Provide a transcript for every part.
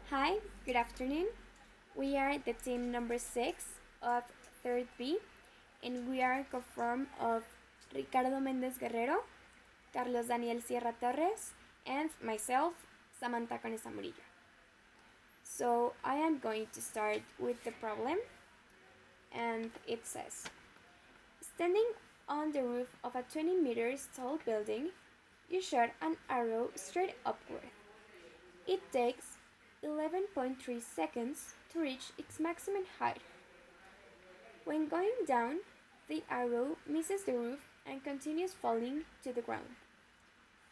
Hi, good afternoon. We are the team number 6 of 3rd B, and we are conformed of Ricardo Mendez Guerrero, Carlos Daniel Sierra Torres, and myself, Samantha Conesa Murillo. So I am going to start with the problem, and it says, standing on the roof of a 20 meters tall building, you shot an arrow straight upward. It takes 11.3 seconds to reach its maximum height. When going down, the arrow misses the roof and continues falling to the ground.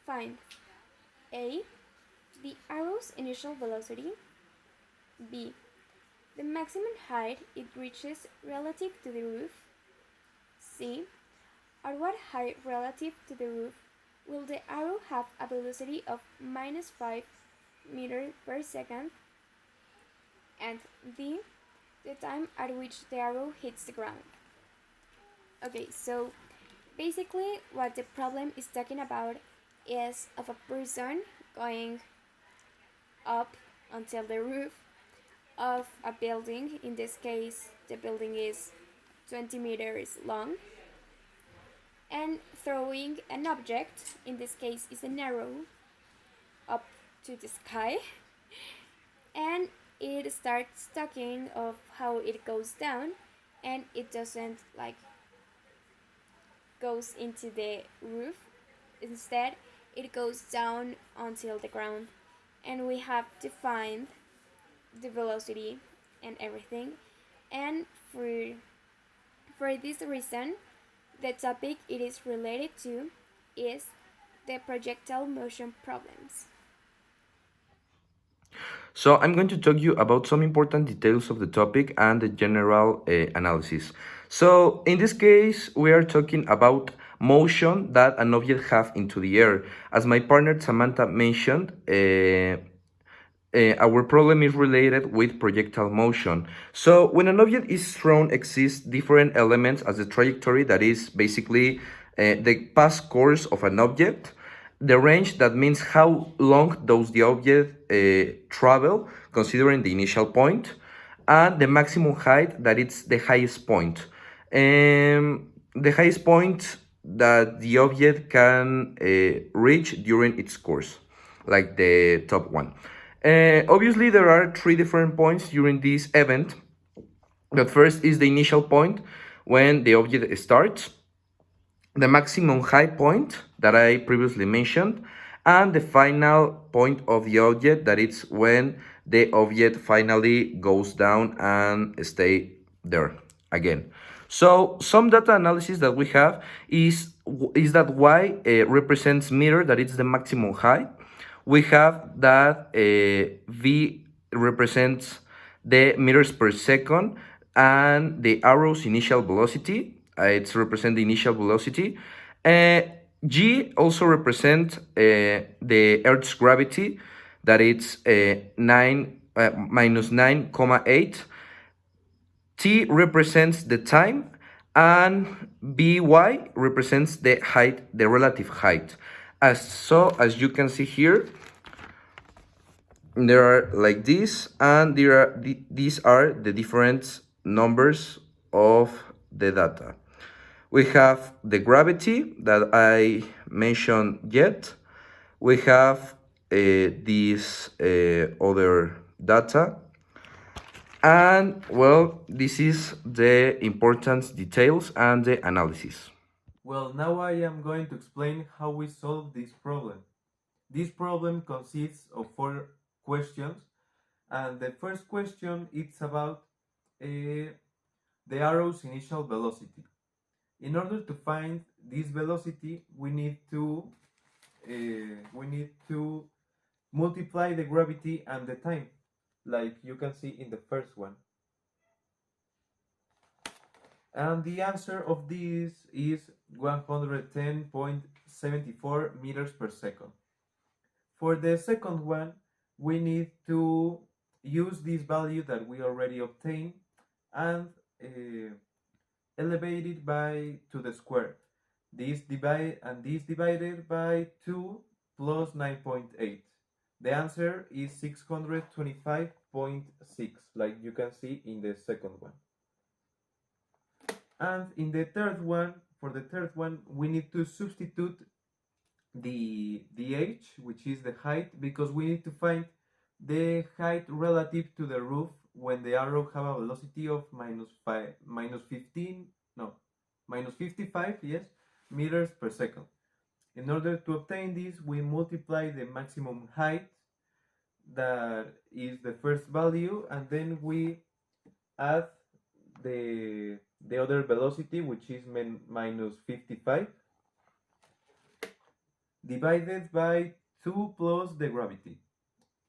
Find A. The arrow's initial velocity. B. The maximum height it reaches relative to the roof. C. At what height relative to the roof will the arrow have a velocity of minus 5 meters per second? And D. The time at which the arrow hits the ground. Okay, so basically what the problem is talking about is of a person going up until the roof of a building. In this case, the building is 20 meters long, and throwing an object, in this case is an arrow, up to the sky, and it starts talking of how it goes down, and it doesn't like goes into the roof. Instead, it goes down until the ground, and we have to find the velocity and everything. And for this reason, the topic it is related to is the projectile motion problems. So I'm going to talk you about some important details of the topic and the general analysis. So in this case, we are talking about motion that an object have into the air. As my partner Samantha mentioned, our problem is related with projectile motion. So when an object is thrown, exist different elements as the trajectory, that is basically the past course of an object, the range, that means how long does the object travel considering the initial point, and the maximum height, that it's the highest point. The highest point that the object can reach during its course, like the top one. Obviously, there are three different points during this event. The first is the initial point when the object starts, the maximum height point that I previously mentioned, and the final point of the object, that it's when the object finally goes down and stay there again. So some data analysis that we have is that y represents meter, that it's the maximum height. We have that v represents the meters per second, and the arrow's initial velocity, it's represent the initial velocity. Uh, G also represent the Earth's gravity, that it's 9 minus 9,8. T represents the time, and By represents the height, the relative height. As you can see here, there are like this, and these are the different numbers of the data. We have the gravity that I mentioned yet. We have these other data. And well, this is the important details and the analysis. Well, now I am going to explain how we solve this problem. This problem consists of four questions, and the first question is about uh, the arrow's initial velocity. In order to find this velocity, we need to multiply the gravity and the time, like you can see in the first one. And the answer of this is 110.74 meters per second. For the second one, we need to use this value that we already obtained and elevate it by to the square. This divided by 2 plus 9.8. The answer is 625.6, like you can see in the second one. And in the third one, for the third one, we need to substitute the h, which is the height, because we need to find the height relative to the roof when the arrow have a velocity of minus 55, yes, meters per second. In order to obtain this, we multiply the maximum height, that is the first value, and then we add the other velocity, which is minus 55, divided by 2 plus the gravity.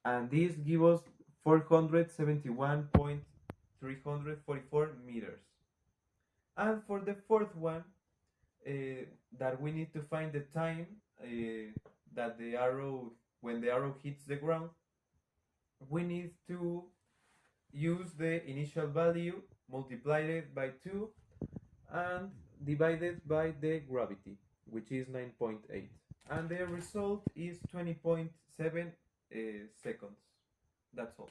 And this gives us 471.344 meters. And for the fourth one, that we need to find the time that the arrow, when the arrow hits the ground, we need to use the initial value, multiply it by 2, and divided by the gravity, which is 9.8. And the result is 20.7 seconds. That's all.